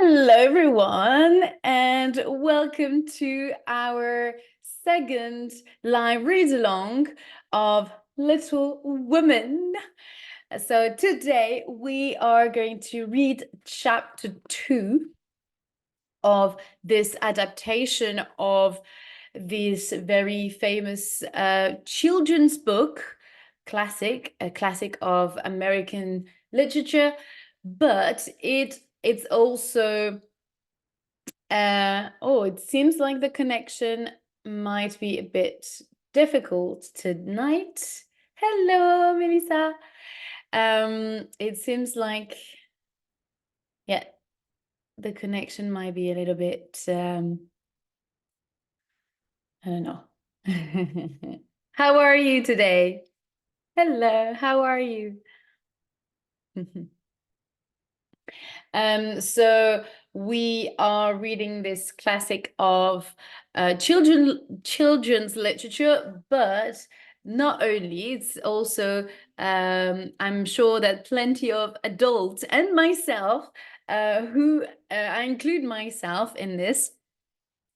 Hello, everyone, and welcome to our second live read along of Little Women. So, today we are going to read chapter 2 of this adaptation of this very famous children's book, a classic of American literature, but it's also it seems like the connection might be a bit difficult tonight. Hello, Melissa. It seems like, yeah, the connection might be a little bit, I don't know. How are you today? Hello, how are you? So we are reading this classic of children's literature, but not only, it's also I'm sure that plenty of adults and myself who I include myself in this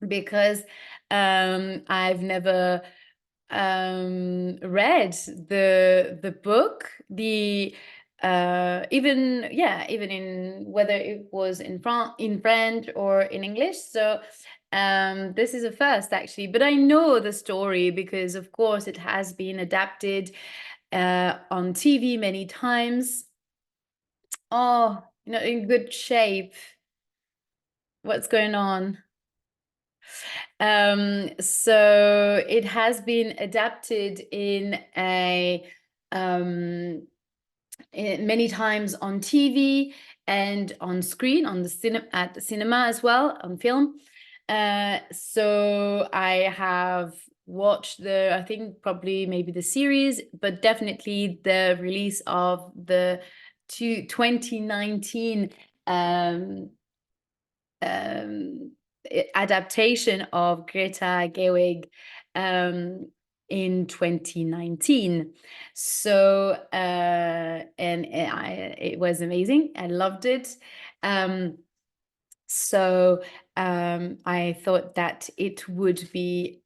because I've never read the book, even in whether it was in French or in English. So this is a first actually, but I know the story because of course it has been adapted on TV many times. Oh, in good shape. What's going on? So it has been adapted many times on TV and on screen, at the cinema as well, on film. So I have watched I think probably maybe the series, but definitely the release of the 2019 um, adaptation of Greta Gerwig in 2019. So it was amazing. I loved it. So I thought that it would be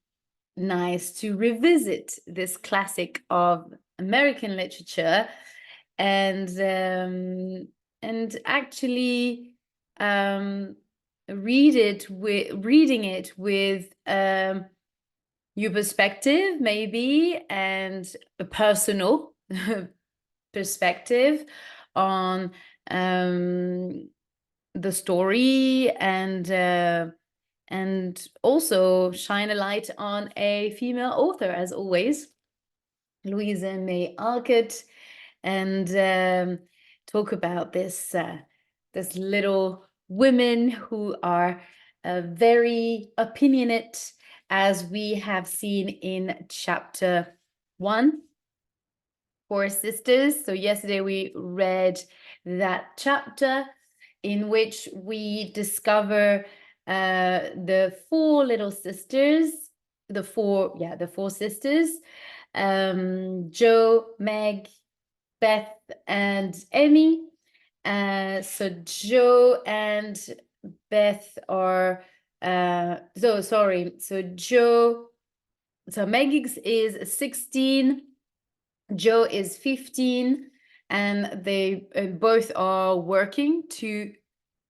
nice to revisit this classic of American literature and actually reading it with your perspective maybe, and a personal perspective on the story, and also shine a light on a female author, as always, Louisa May Alcott, and talk about this little women who are very opinionate, as we have seen in chapter 1, Four Sisters. So yesterday we read that chapter in which we discover the four little sisters, the four sisters, Jo, Meg, Beth, and Emmy. So Jo and Beth are so Meg is 16, Jo is 15, and they both are working to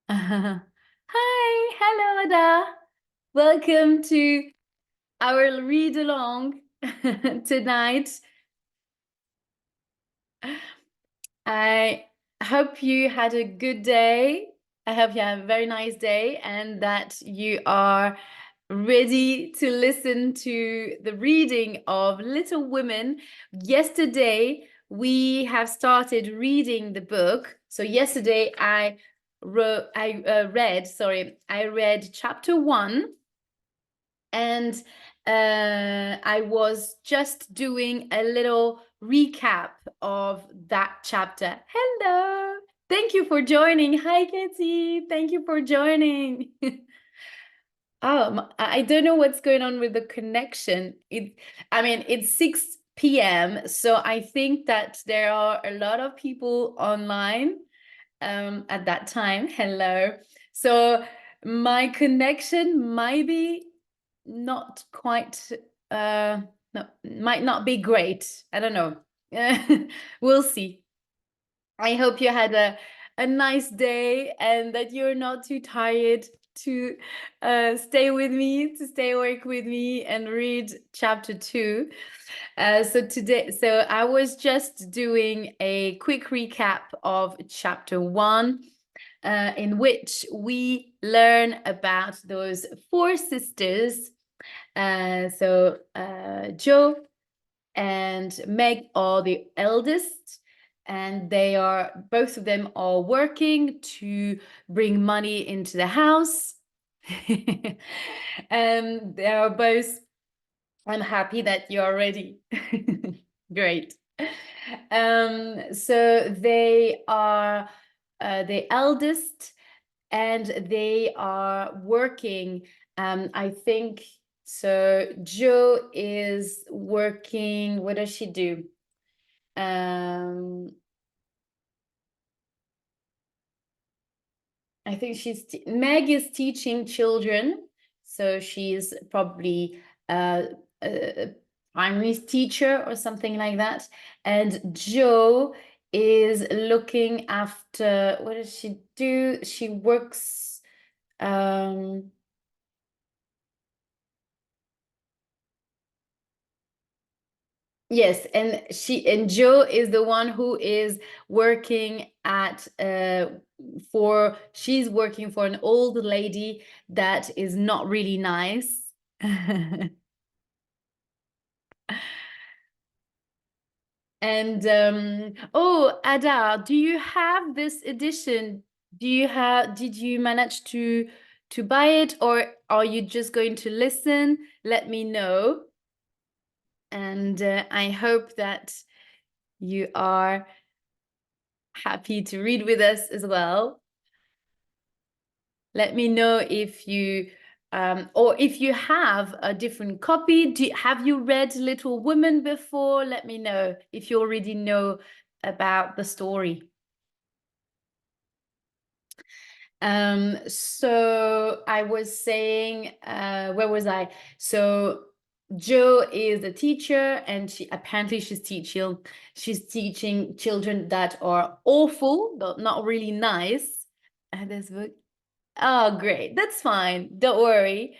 Hi, hello Ada. Welcome to our read along tonight. I hope you had a good day. I hope you had a very nice day and that you are ready to listen to the reading of Little Women. Yesterday, we have started reading the book. So yesterday, I read chapter 1, and I was just doing a little recap of that chapter. Hello, thank you for joining. Hi, Katie, thank you for joining. I don't know what's going on with the connection. It's 6 p.m., so I think that there are a lot of people online at that time. Hello. So my connection might be not quite, no, might not be great. I don't know. We'll see. I hope you had a nice day and that you're not too tired to stay with me, to stay awake with me and read chapter 2. So I was just doing a quick recap of chapter 1, in which we learn about those 4 sisters. Jo and Meg are the eldest, and they are, both of them are working to bring money into the house. And they are both, I'm happy that you're ready. Great. So they are the eldest, and they are working. I think so. Jo is working. What does she do? I think Meg is teaching children, so she's probably a primary teacher or something like that. And Jo is looking after, what does she do? She works, yes, and Jo is the one who is working at she's working for an old lady that is not really nice. And oh, Ada, do you have this edition? Did you manage to buy it, or are you just going to listen? Let me know. And I hope that you are happy to read with us as well. Let me know if you or if you have a different copy. Have you read Little Women before? Let me know if you already know about the story. So I was saying, where was I? So Jo is a teacher, and she's teaching children that are awful, not really nice. This book. Oh, great. That's fine. Don't worry.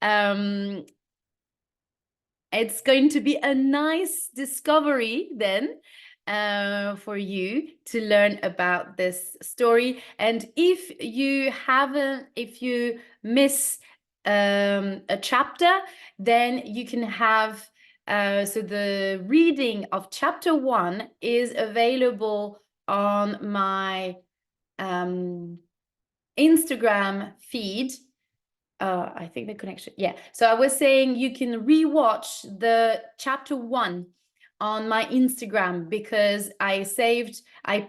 Um, it's going to be a nice discovery then, for you to learn about this story. And if you miss a chapter, then you can have, so the reading of chapter 1 is available on my Instagram feed. I think the connection, yeah. So I was saying you can rewatch the chapter 1 on my Instagram, because I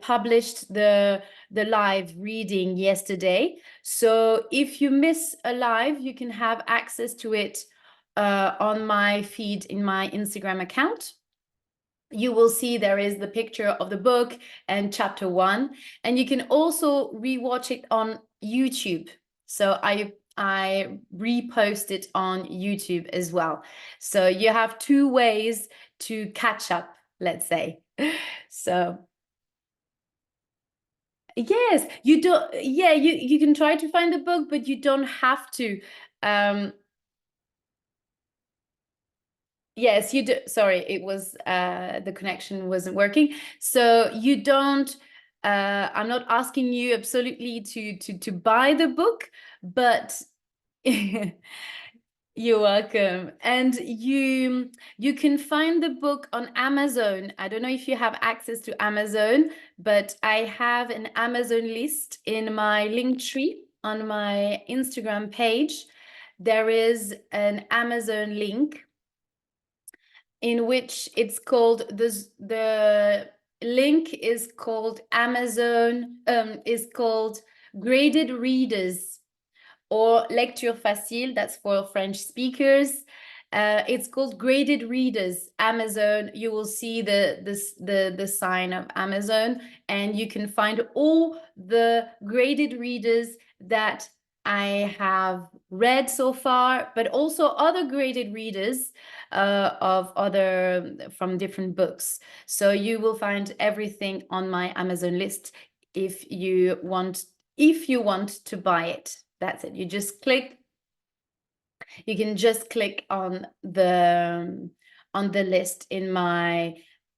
published the live reading yesterday. So if you miss a live, you can have access to it on my feed in my Instagram account. You will see there is the picture of the book and chapter 1, and you can also rewatch it on YouTube. So I repost it on YouTube as well. So you have 2 ways to catch up, let's say. So yes, you don't, yeah, you can try to find the book, but you don't have to. Yes, you do. Sorry, it was the connection wasn't working. So you don't, I'm not asking you absolutely to buy the book, but you're welcome. And you can find the book on Amazon. I don't know if you have access to Amazon, but I have an Amazon list in my link tree on my Instagram page. There is an Amazon link in which it's called the link is called Amazon, is called Graded Readers, or Lecture Facile, that's for French speakers. It's called Graded Readers. Amazon, you will see the sign of Amazon, and you can find all the graded readers that I have read so far, but also other graded readers of other from different books. So you will find everything on my Amazon list if you want to buy it. That's it. You can just click on the list in my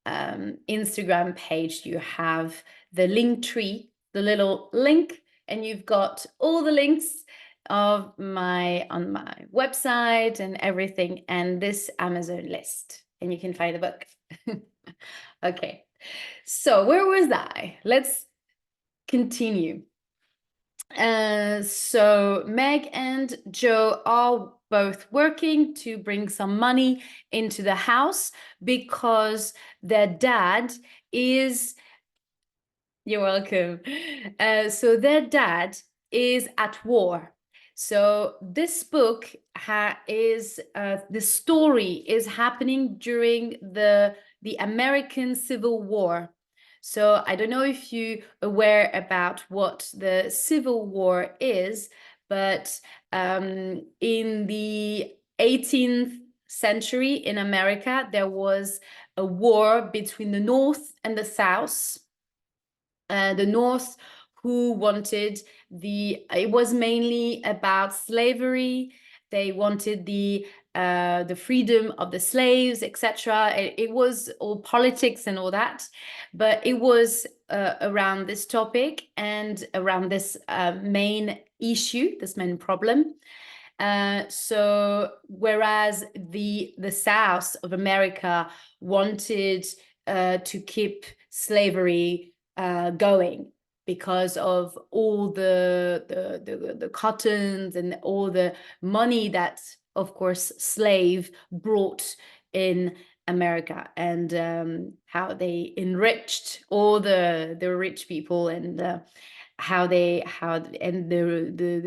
Instagram page. You have the link tree, the little link, and you've got all the links of on my website and everything, and this Amazon list, and you can find the book. Okay, so where was I? Let's continue. So Meg and Joe are both working to bring some money into the house because their dad is, you're welcome. So their dad is at war. So this book is the story is happening during the American Civil War. So I don't know if you're aware about what the Civil War is, but in the 18th century in America, there was a war between the North and the South. The North, who wanted it was mainly about slavery. They wanted the freedom of the slaves, etc. It was all politics and all that, but it was around this topic and around this main issue, this main problem. So whereas the South of America wanted to keep slavery going because of all the cottons and all the money that, of course, slave brought in America, and how they enriched all the rich people, and the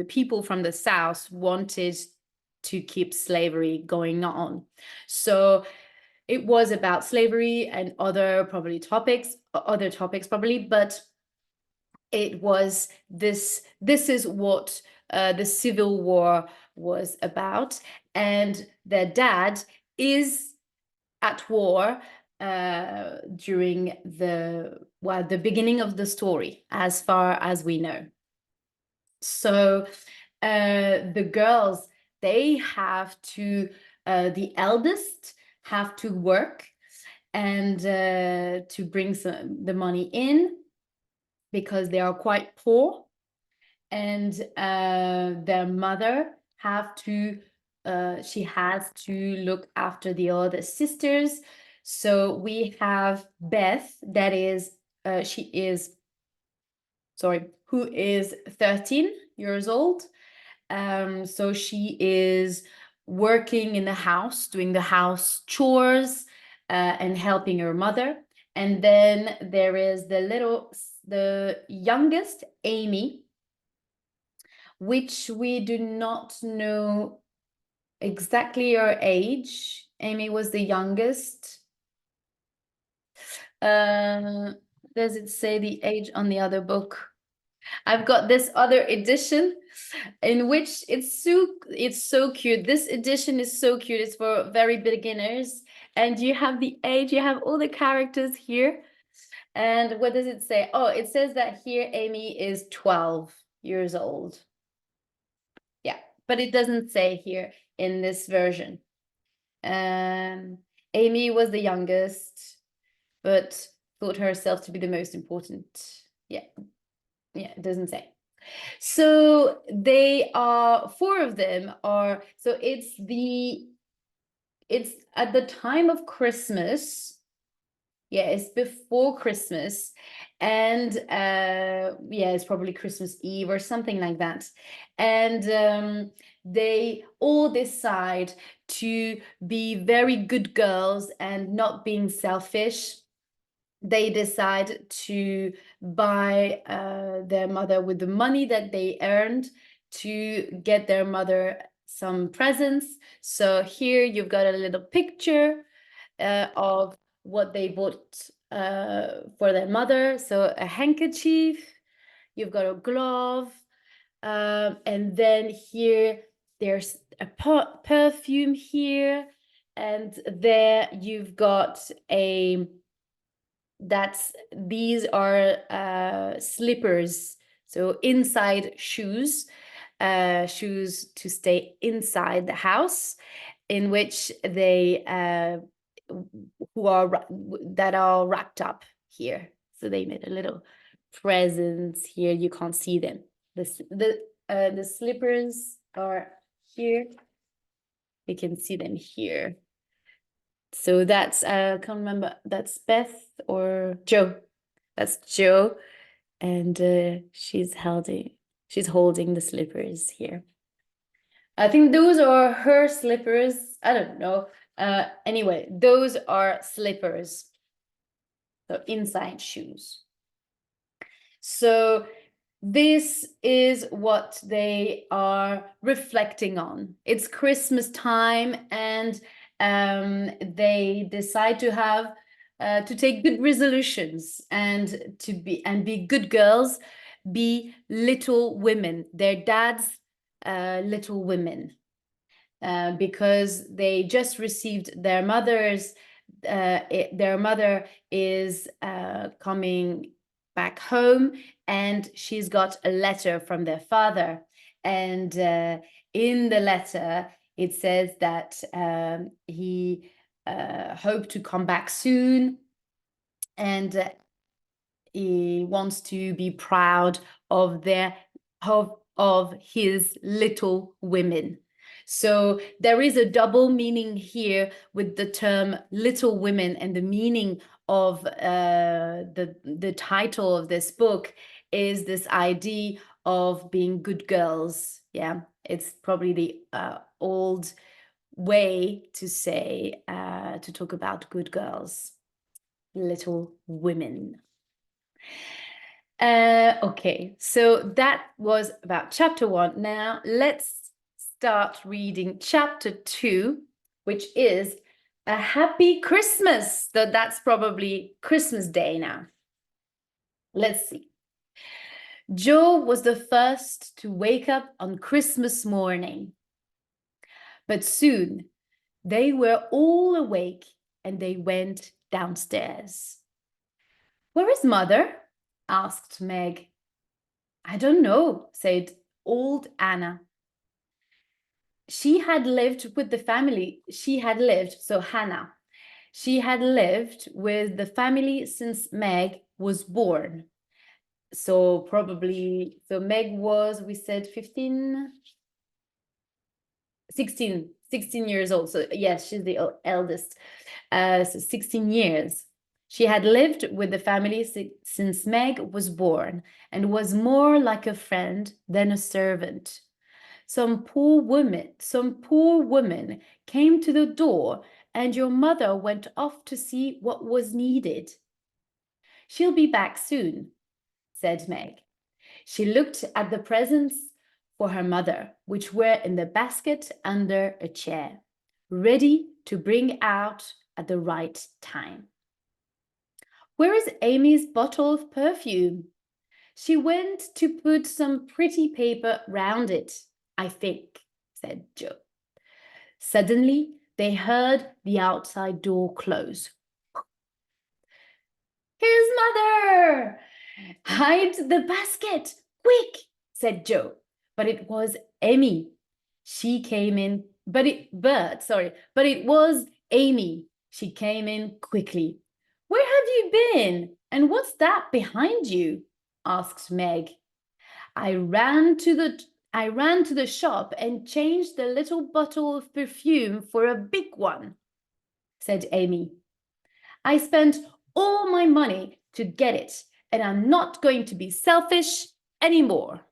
people from the South wanted to keep slavery going on. So it was about slavery and other topics probably, but it was this is what the Civil War was about, and their dad is at war during the beginning of the story, as far as we know. So the girls, they have to the eldest have to work and to bring the money in, because they are quite poor, and their mother she has to look after the other sisters. So we have Beth, that is who is 13 years old. So she is working in the house, doing the house chores, and helping her mother. And then there is the youngest, Amy, which we do not know exactly her age. Amy was the youngest. Does it say the age on the other book? I've got this other edition in which it's so cute. This edition is so cute. It's for very beginners, and you have the age, you have all the characters here. And what does it say? Oh, it says that here Amy is 12 years old. Yeah, but it doesn't say here in this version. Amy was the youngest, but thought herself to be the most important. Yeah, it doesn't say. So they are, four of them are, so it's at the time of Christmas. Yeah, it's before Christmas, and it's probably Christmas Eve or something like that. And they all decide to be very good girls and not being selfish. They decide to buy their mother, with the money that they earned, to get their mother some presents. So here you've got a little picture of what they bought for their mother. So a handkerchief, you've got a glove, And then here there's a perfume here, and there you've got these are slippers, so inside shoes, shoes to stay inside the house, in which they that are wrapped up here. So they made a little presents here. You can't see them. The slippers are here. You can see them here. So that's I can't remember. That's Beth or Joe. That's Joe, and she's holding the slippers here. I think those are her slippers. I don't know. Anyway, those are slippers. So inside shoes. So this is what they are reflecting on. It's Christmas time, and they decide to have to take good resolutions and to be good girls, be little women, their dad's little women, because they just received their mother's. Their mother is coming back home, and she's got a letter from their father, and in the letter it says that he hoped to come back soon, and he wants to be proud of his little women. So there is a double meaning here with the term little women, and the meaning of the title of this book is this idea of being good girls. Yeah, it's probably the old way to say to talk about good girls, little women. Okay, so that was about chapter 1. Now let's start reading chapter 2, which is a happy Christmas. So that's probably Christmas Day now. Let's see. Joe was the first to wake up on Christmas morning. But soon they were all awake and they went downstairs. "Where is Mother?" asked Meg. "I don't know," said old Anna. She had lived with the family. So Hannah, she had lived with the family since Meg was born. So Meg was, we said 16 years old. So yes, she's the eldest. So 16 years. She had lived with the family since Meg was born and was more like a friend than a servant. Some poor woman came to the door, and your mother went off to see what was needed. "She'll be back soon," said Meg. She looked at the presents for her mother, which were in the basket under a chair, ready to bring out at the right time. "Where is Amy's bottle of perfume?" "She went to put some pretty paper round it, I think," said Joe. Suddenly, they heard the outside door close. "Here's Mother! Hide the basket, quick!" said Joe. But it was Amy. She came in, but it was Amy. She came in quickly. "Where have you been? And what's that behind you?" asked Meg. I ran to the shop and changed the little bottle of perfume for a big one," said Amy. "I spent all my money to get it, and I'm not going to be selfish anymore."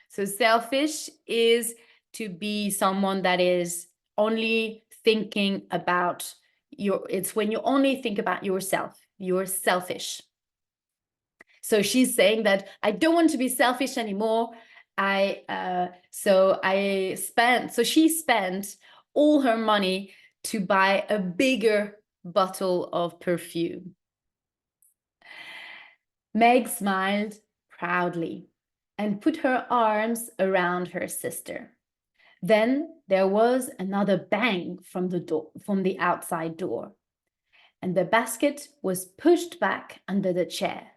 So selfish is to be someone that is only thinking about it's when you only think about yourself. You're selfish. So she's saying that I don't want to be selfish anymore. She spent all her money to buy a bigger bottle of perfume. Meg smiled proudly. and put her arms around her sister. Then there was another bang from the outside door, and the basket was pushed back under the chair.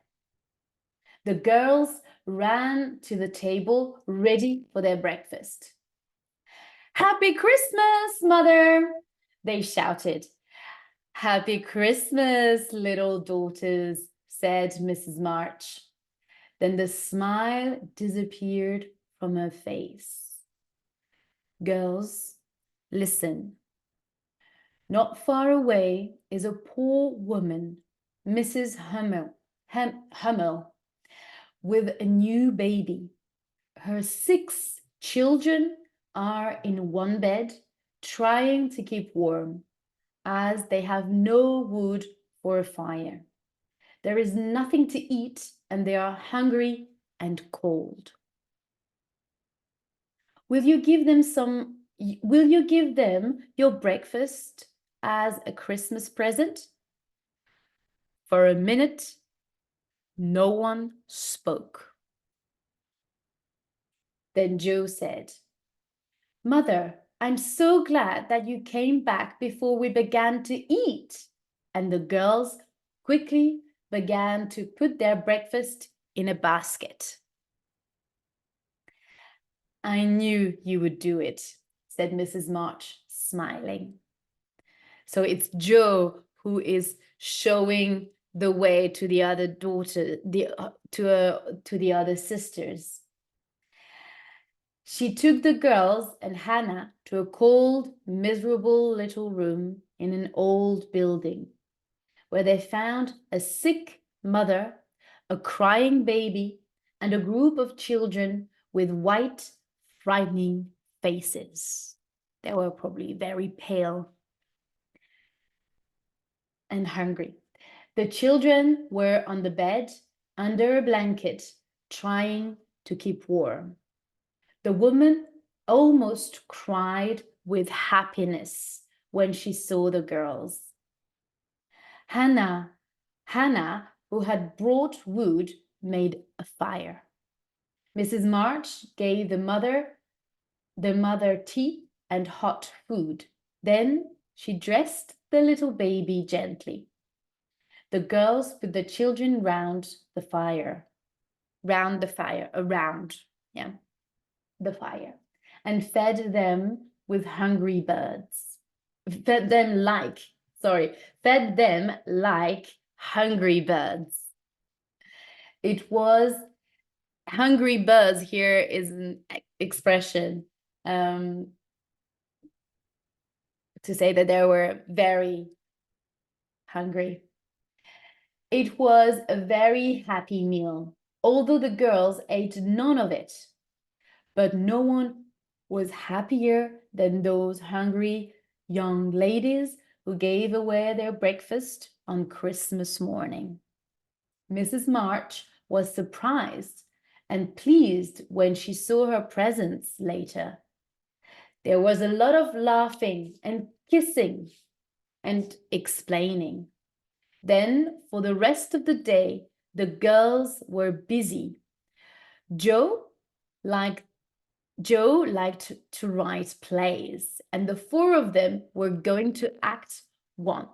The girls ran to the table ready for their breakfast. "Happy Christmas, Mother!" they shouted. "Happy Christmas, little daughters," said Mrs. March. Then the smile disappeared from her face. "Girls, listen. Not far away is a poor woman, Mrs. Hummel, with a new baby. Her 6 children are in one bed, trying to keep warm, as they have no wood for a fire. There is nothing to eat, and they are hungry and cold. Will you give them your breakfast as a Christmas present?" For a minute, no one spoke. Then Joe said, "Mother, I'm so glad that you came back before we began to eat." And the girls quickly began to put their breakfast in a basket. "I knew you would do it," said Mrs. March, smiling. So it's Joe who is showing the way to the other daughter, to the other sisters. She took the girls and Hannah to a cold, miserable little room in an old building, where they found a sick mother, a crying baby, and a group of children with white, frightening faces. They were probably very pale and hungry. The children were on the bed under a blanket, trying to keep warm. The woman almost cried with happiness when she saw the girls. Hannah, who had brought wood, made a fire. Mrs. March gave the mother tea and hot food. Then she dressed the little baby gently. The girls put the children around the fire, and fed them with hungry birds. Fed them like hungry birds. It was hungry birds here is an expression to say that they were very hungry. It was a very happy meal, although the girls ate none of it. But no one was happier than those hungry young ladies who gave away their breakfast on Christmas morning. Mrs. March was surprised and pleased when she saw her presents later. There was a lot of laughing and kissing and explaining. Then, for the rest of the day, the girls were busy. Joe liked to write plays, and the 4 of them were going to act one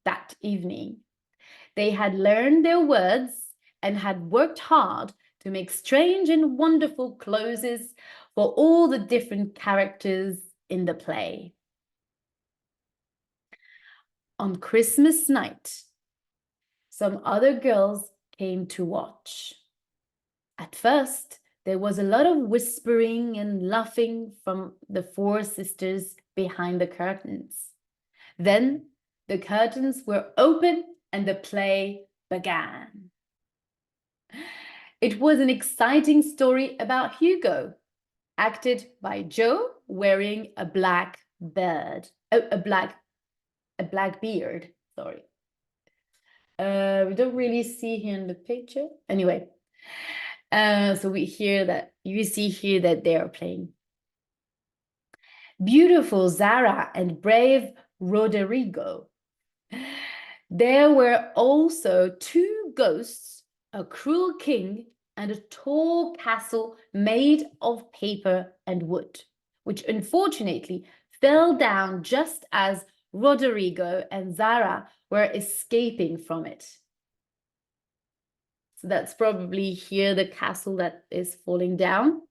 that evening. They had learned their words and had worked hard to make strange and wonderful clothes for all the different characters in the play. On Christmas night, some other girls came to watch. At first, there was a lot of whispering and laughing from the 4 sisters behind the curtains. Then the curtains were open and the play began. It was an exciting story about Hugo, acted by Joe wearing a black beard. Sorry. We don't really see here in the picture. Anyway, so you see here that they are playing. Beautiful Zara and brave Roderigo. There were also 2 ghosts, a cruel king and a tall castle made of paper and wood, which unfortunately fell down just as Roderigo and Zara were escaping from it. So that's probably here the castle that is falling down.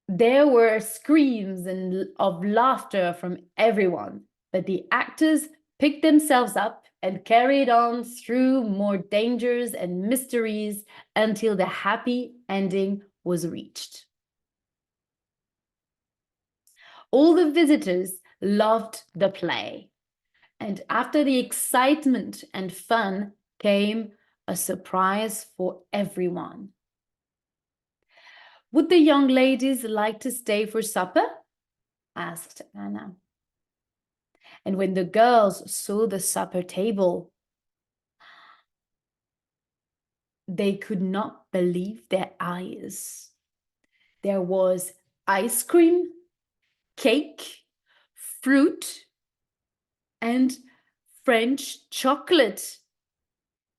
There were screams of laughter from everyone, but the actors picked themselves up and carried on through more dangers and mysteries until the happy ending was reached. All the visitors loved the play, and after the excitement and fun came a surprise for everyone. Would the young ladies like to stay for supper? Asked Anna. And when the girls saw the supper table, they could not believe their eyes. There was ice cream, cake, fruit, and French chocolate.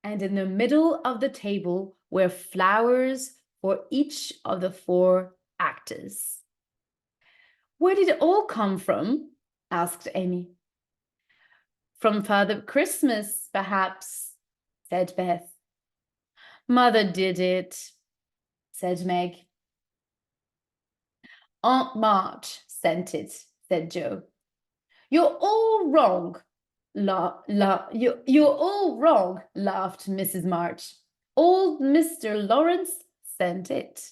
And in the middle of the table were flowers for each of the 4 actors. Where did it all come from? Asked Amy. From Father Christmas, perhaps, said Beth. Mother did it, said Meg. Aunt March sent it, said Joe. You're all wrong. You're all wrong, laughed Mrs. March. Old Mr. Laurence sent it.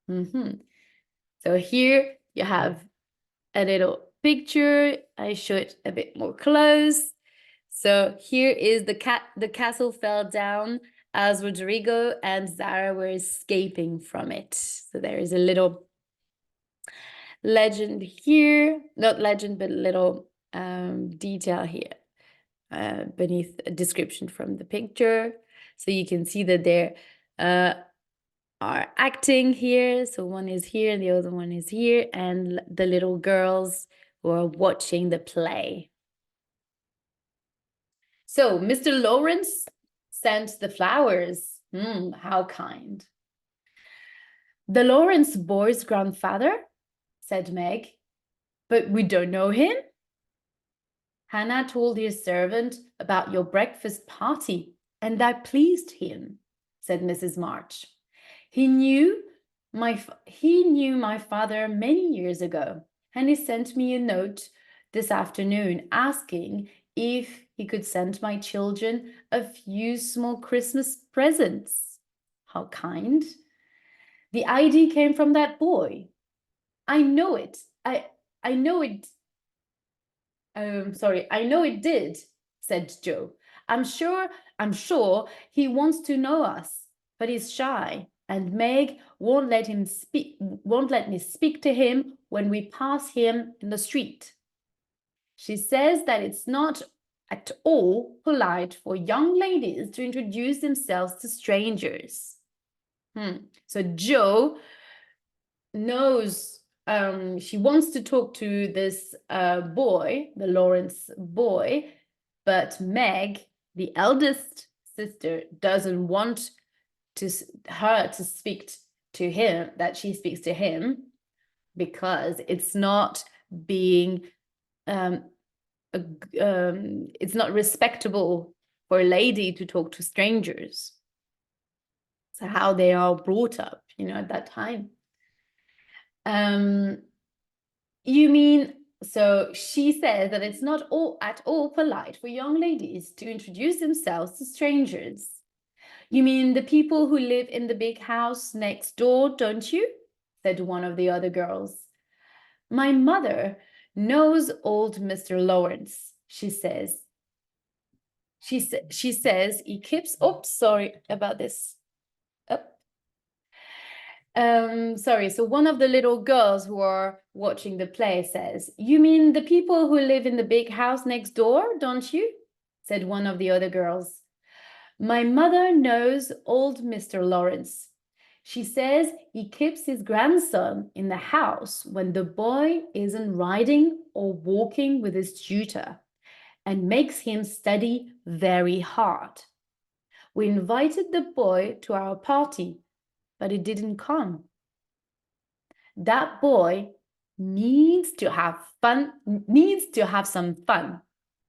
So here you have a little picture. I show it a bit more close. So here is the castle fell down as Rodrigo and Zara were escaping from it. So there is a little legend here, not legend, but a little detail here beneath a description from the picture. So you can see that there are acting here. So one is here and the other one is here, and the little girls who are watching the play. So Mr. Laurence sent the flowers. How kind. The Laurence boy's grandfather, said Meg. But we don't know him. Hannah told his servant about your breakfast party, and that pleased him, said Mrs. March. He knew my father many years ago, and he sent me a note this afternoon asking if he could send my children a few small Christmas presents. How kind. The idea came from that boy. I know it. I know it. I know it did, said Joe. I'm sure he wants to know us, but he's shy, and Meg won't let me speak to him when we pass him in the street. She says that it's not at all polite for young ladies to introduce themselves to strangers. So Joe knows she wants to talk to this boy, the Laurence boy, but Meg, the eldest sister, doesn't want her to speak to him, that she speaks to him, because it's not being it's not respectable for a lady to talk to strangers. So how they are brought up, at that time. You mean, so she says that it's not at all polite for young ladies to introduce themselves to strangers. You mean the people who live in the big house next door, don't you? Said one of the other girls. My mother knows old Mr. Laurence, she says. She says he keeps, sorry about this. Sorry, so one of the little girls who are watching the play says, you mean the people who live in the big house next door, don't you? Said one of the other girls. My mother knows old Mr. Laurence. She says he keeps his grandson in the house when the boy isn't riding or walking with his tutor, and makes him study very hard. We invited the boy to our party, but he didn't come. That boy needs to have some fun,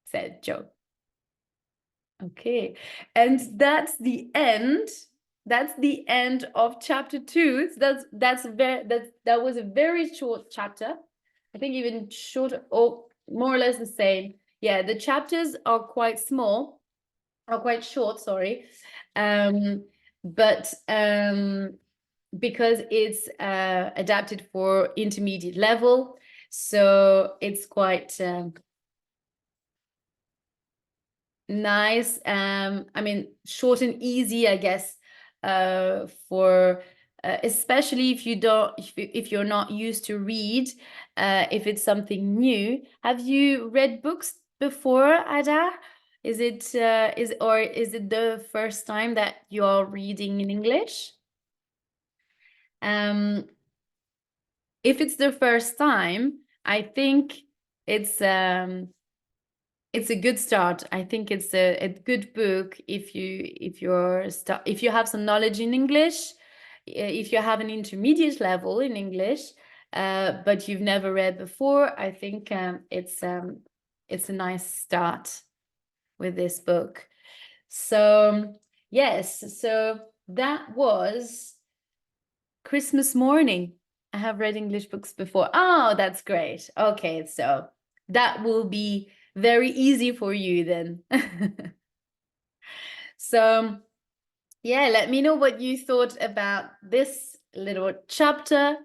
said Joe. Okay, and that's the end. That's the end of chapter 2. That was a very short chapter. I think even shorter, or more or less the same. Yeah, the chapters are quite small, are quite short, sorry. But because it's adapted for intermediate level, so it's quite nice. I mean, short and easy, I guess, for especially if if you're not used to read, if it's something new. Have you read books before, Ada? Is it is it the first time that you're reading in English? Um, if it's the first time, I think it's it's a good start. I think it's a good book if if you have some knowledge in English, if you have an intermediate level in English, but you've never read before. I think it's a nice start with this book. So yes, so that was Christmas morning. I have read English books before. Oh, that's great. Okay, so that will be very easy for you then. So, yeah, let me know what you thought about this little chapter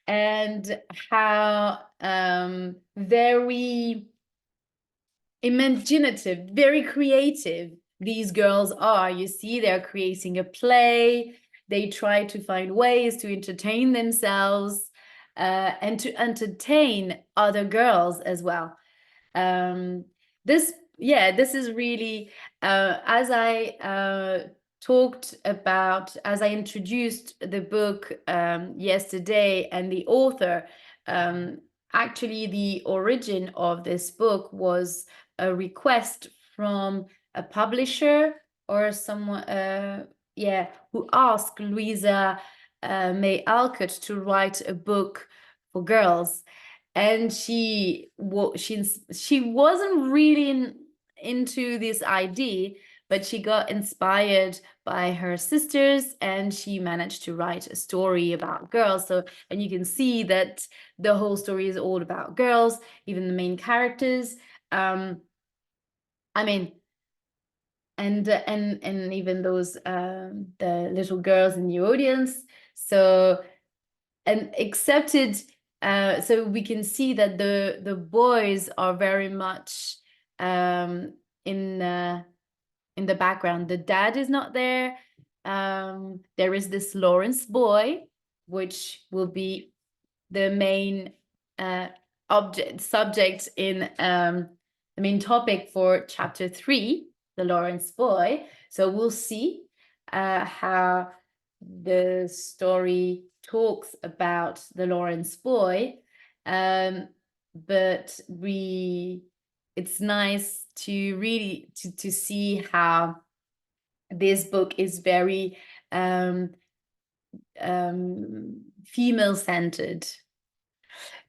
and how very imaginative, very creative these girls are. You see, they're creating a play. They try to find ways to entertain themselves and to entertain other girls as well. This, yeah, this is really, as I as I introduced the book yesterday, and the author, actually the origin of this book was a request from a publisher or someone, yeah, who asked Louisa May Alcott to write a book for girls. And she wasn't really into this idea, but she got inspired by her sisters, and she managed to write a story about girls. So, and you can see that the whole story is all about girls, even the main characters. I mean, and even those the little girls in the audience. So, and accepted, so we can see that the boys are very much in the background. The dad is not there. There is this Laurence boy, which will be the main subject in the main topic for chapter 3, the Laurence boy. So we'll see how the story talks about the Laurence boy, but it's nice to really to see how this book is very female centered.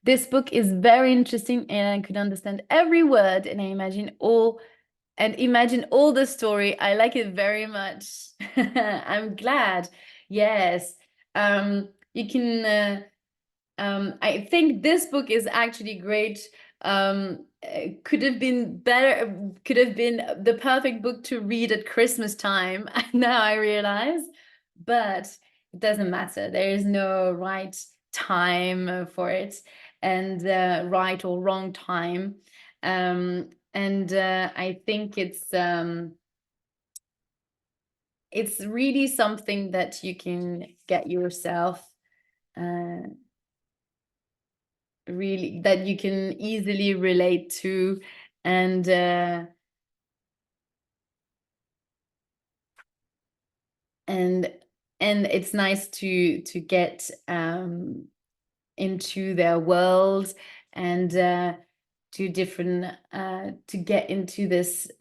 This book is very interesting, and I could understand every word, and imagine all the story. I like it very much. I'm glad. Yes. You can I think this book is actually great. Could have been better, could have been the perfect book to read at Christmas time. Now I realize, but it doesn't matter. There is no right time for it, and right or wrong time. And I think it's really something that you can get yourself really, that you can easily relate to, and and it's nice to get into their world, and to get into this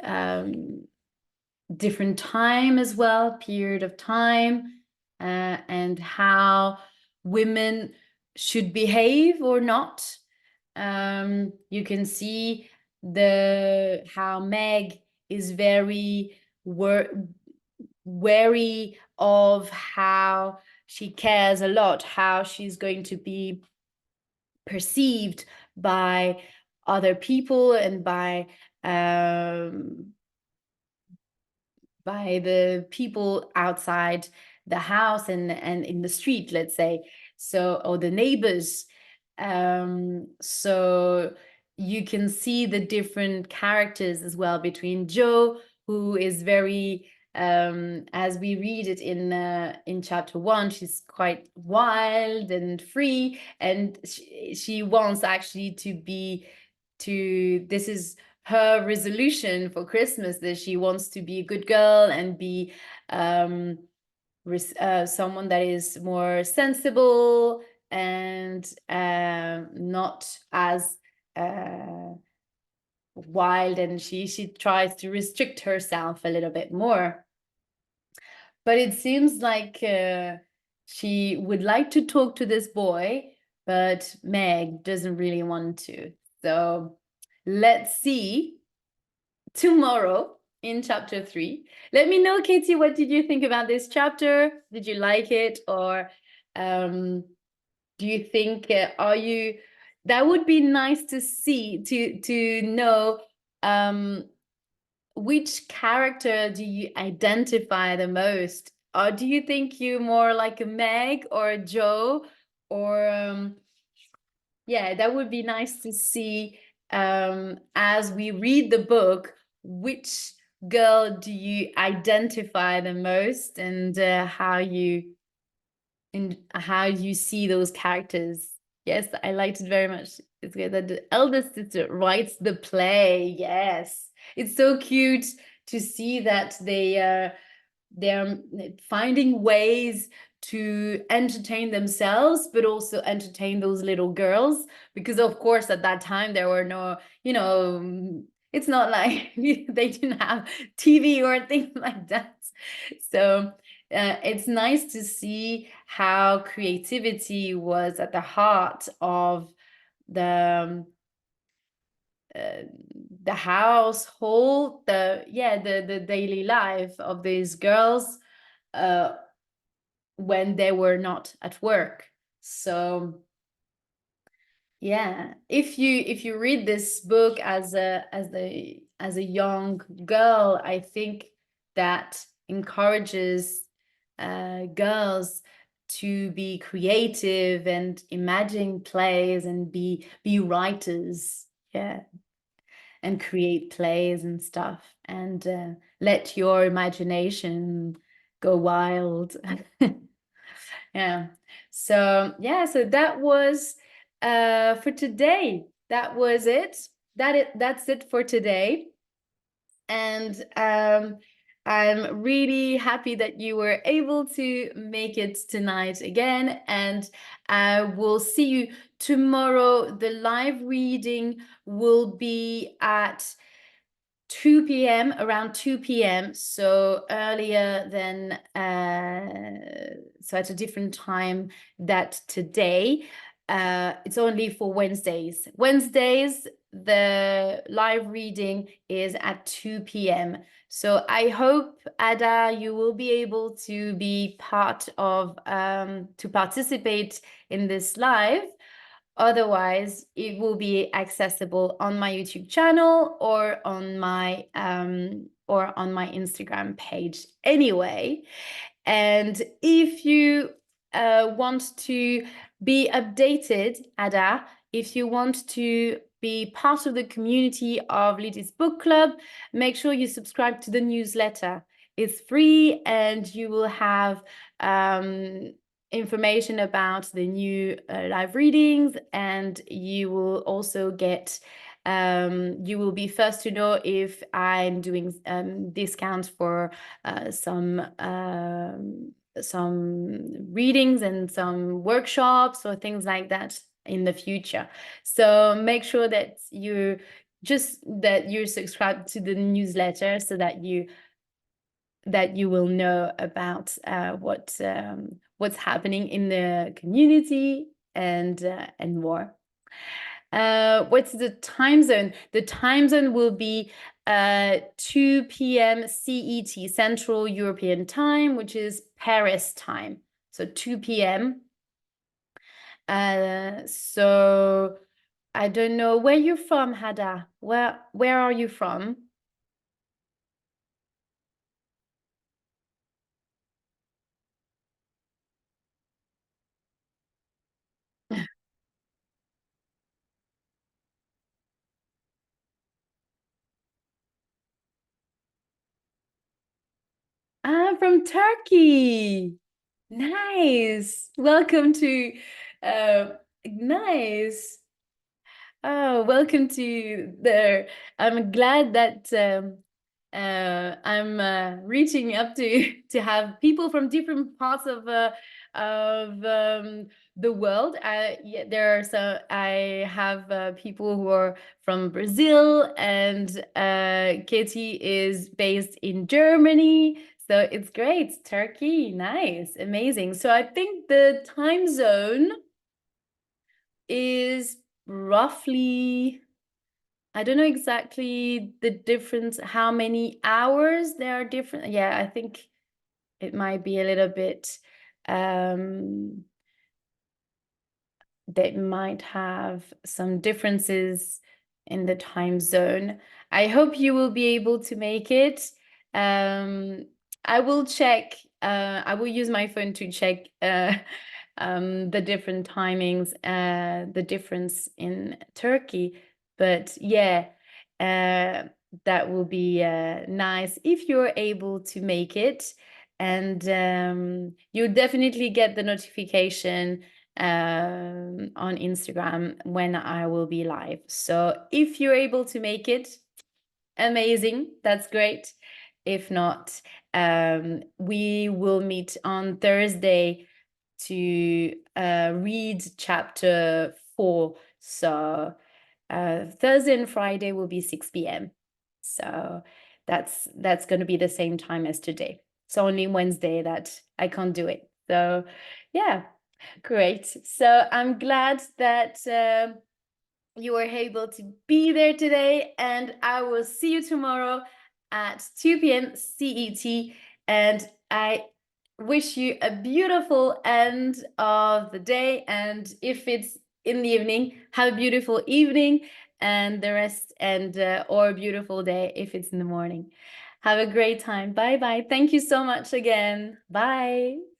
different time as well, period of time, and how women should behave or not. You can see how Meg is very wary of how she cares a lot, how she's going to be perceived by other people and um, by the people outside the house and in the street, let's say, so, or the neighbors. So you can see the different characters as well between Joe, who is very as we read it in chapter 1, she's quite wild and free, and she wants actually to be to this is her resolution for Christmas, that she wants to be a good girl and be someone that is more sensible and not as wild, and she tries to restrict herself a little bit more. But it seems like she would like to talk to this boy, but Meg doesn't really want to. So let's see tomorrow in chapter 3. Let me know, Katie, what did you think about this chapter? Did you like it? Or do you think, that would be nice to see, to know which character do you identify the most? Or do you think you more like a Meg or a Joe? Or yeah, that would be nice to see as we read the book, which girl do you identify the most, and how you see those characters. Yes, I liked it very much. It's good that the eldest sister writes the play. Yes, it's so cute to see that they're finding ways to entertain themselves, but also entertain those little girls, because of course at that time there were no, it's not like they didn't have TV or things like that. So it's nice to see how creativity was at the heart of the the household, the daily life of these girls when they were not at work. So yeah, if you read this book as a young girl, I think that encourages girls to be creative and imagine plays and be writers. Yeah, and create plays and stuff, and let your imagination go wild. Yeah. So yeah, so that was for today. That was it. That's it for today. And I'm really happy that you were able to make it tonight again. And I will see you tomorrow. The live reading will be at 2 p.m., around 2 p.m., so earlier than so at a different time that today. It's only for Wednesdays. The live reading is at 2 p.m. So I hope, Ada, you will be able to be part of to participate in this live. Otherwise, it will be accessible on my YouTube channel or on my Instagram page anyway. And if you want to be updated, Ada, if you want to be part of the community of Lydia's Book Club, make sure you subscribe to the newsletter. It's free, and you will have information about the new live readings, and you will also get you will be first to know if I'm doing discounts for some readings and some workshops or things like that in the future. So make sure that you're subscribed to the newsletter, so that you that you will know about what's happening in the community and more. What's the time zone? The time zone will be 2 p.m. CET, Central European Time, which is Paris time. So 2 p.m. So I don't know where you're from, Hada. Where are you from? I'm from Turkey. Nice. Welcome to uh nice. Oh, welcome to the. I'm glad that I'm reaching up to to have people from different parts of the world. Yeah, there are so I have people who are from Brazil, and Katie is based in Germany. So it's great. Turkey, nice, amazing. So I think the time zone is roughly, I don't know exactly the difference, how many hours there are different. Yeah, I think it might be a little bit um they might have some differences in the time zone. I hope you will be able to make it. Um, I will check. I will use my phone to check the different timings, the difference in Turkey. But yeah, uh, that will be nice if you're able to make it. And you'll definitely get the notification on Instagram when I will be live. So if you're able to make it, amazing. That's great. If not, we will meet on Thursday to read chapter 4. So Thursday and Friday will be 6 p.m. So that's going to be the same time as today. It's only Wednesday that I can't do it. So yeah, great. So I'm glad that you were able to be there today, and I will see you tomorrow at 2 p.m. CET. And I wish you a beautiful end of the day. And if it's in the evening, have a beautiful evening, and the rest, and or a beautiful day if it's in the morning. Have a great time. Bye bye. Thank you so much again. Bye.